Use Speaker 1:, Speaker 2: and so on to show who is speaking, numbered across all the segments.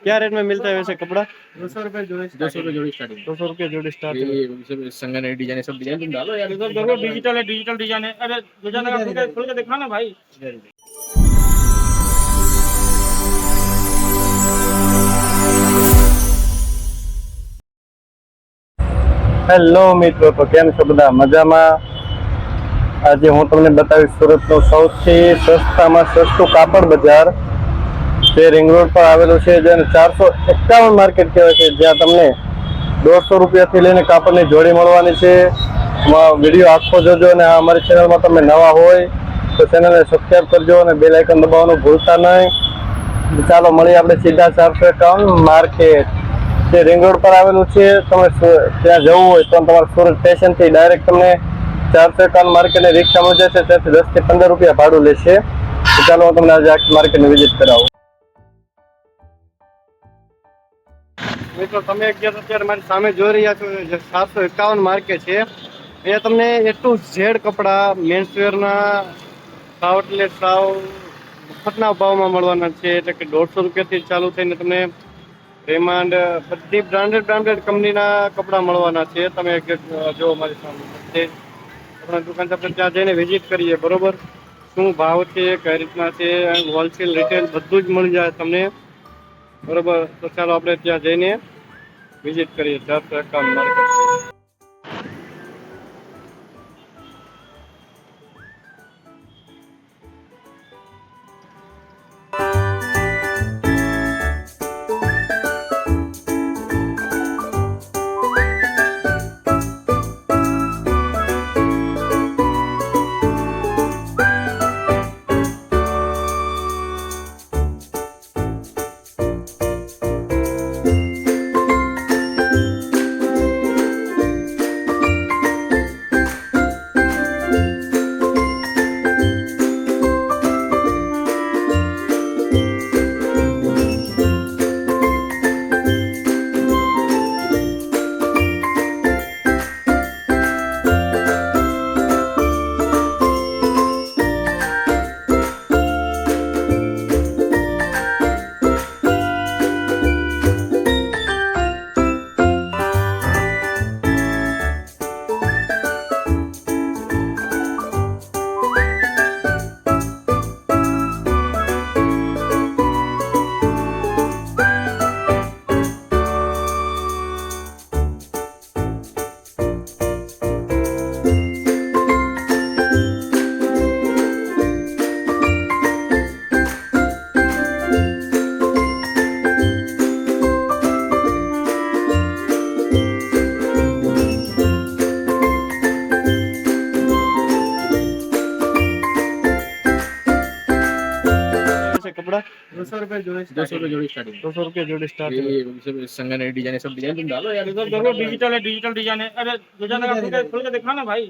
Speaker 1: क्या रेट में मिलता है वैसे कपड़ा?
Speaker 2: 200 रुपये जोड़ी,
Speaker 3: 200 रुपये जोड़ी स्टार्टिंग।
Speaker 1: 200 रुपये जोड़ी स्टार्ट है।
Speaker 3: ये सब संगन है, डिजाइन सब डिजाइन तुम डालो यार।
Speaker 2: ये सब देखो डिजिटल है, डिजिटल डिजाइन है। अरे डिजाइन का खुल के दिखा ना भाई।
Speaker 1: હેલો મિત્રો, તો કેમ છો બધા? મજામાં? આજે હું તમને બતાવીશ સુરતનું સૌથી સસ્તામાં સસ્તું કાપડ બજાર, જે રિંગ રોડ પર આવેલું છે, જેને 451 માર્કેટ કહેવાય છે, જ્યાં તમને 150 રૂપિયાથી લઈને કાપડની જોડી મળવાની છે. વિડીયો આખો જોજો, અને અમારી ચેનલમાં તમે નવા હોય તો ચેનલને સબસ્ક્રાઈબ કરજો અને બેલ આઇકન દબાવવાનું ભૂલતા નહીં. ચાલો મળીએ આપણે સીધા 451 માર્કેટ, જે રિંગ રોડ પર આવેલું છે. તમે ત્યાં જવું હોય તો તમારે સુરત સ્ટેશનથી ડાયરેક્ટ તમને 451 માર્કેટની રિક્ષા મળી જશે. ત્યાંથી 10 થી 15 રૂપિયા ભાડું લેશે. તો ચાલો હું તમને આજે આખી માર્કેટની વિઝિટ કરાવું. મિત્રો, તમે અત્યારે મારી સામે જોઈ રહ્યા છો, જે 451 માર્કેટ છે. અહીંયા તમને એ ટુ ઝેડ કપડા મેન્સવેરના સાવ એટલે સાવ મફતના ભાવમાં મળવાના છે. એટલે કે 150 રૂપિયાથી ચાલુ થઈને તમને રેમાંડ બધી બ્રાન્ડેડ કંપનીના કપડાં મળવાના છે. તમે જો મારી સામે આપણા દુકાન આપણે ત્યાં જઈને વિઝિટ કરીએ, બરોબર? શું ભાવ છે, કઈ રીતના છે, હોલસેલ રિટેલ બધું જ મળી જાય તમને, બરોબર? તો ચાલો આપણે ત્યાં જઈને વિઝિટ કરીએ 451 માર્કેટ. कपड़ा
Speaker 2: 200 रुपये जोड़ी,
Speaker 3: 200 रुपये जोड़ी स्टार्टिंग।
Speaker 1: 200 रुपये जोड़ी स्टार्ट है।
Speaker 3: ये सब संगन है, डिजाइन सब डिजाइन तुम डालो यार।
Speaker 2: ये सब देखो डिजिटल है, डिजिटल डिजाइन है। अरे डिजाइन का खुल के दिखा ना भाई।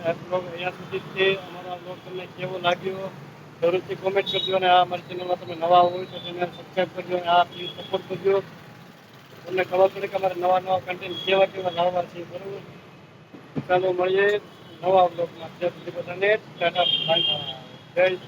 Speaker 2: આ બ્લોગ અહીંયા સુધી છે. અમારો બ્લોગ તમને કેવો લાગ્યો જરૂરથી કોમેન્ટ કરજો અને આ અમારી ચેનલમાં તમે નવા હોય તો ચેનલ સબસ્ક્રાઈબ કરજો અને આ પ્લીઝ સપોર્ટ કરજો. તમને ખબર પડે કે અમારે નવા કન્ટેન્ટ કેવા લાવવા છે. બરોબર, ચાલો મળીએ નવા બ્લોગમાં. ત્યાં સુધી બધાને ટાટા બાય બાય. જય શ્રી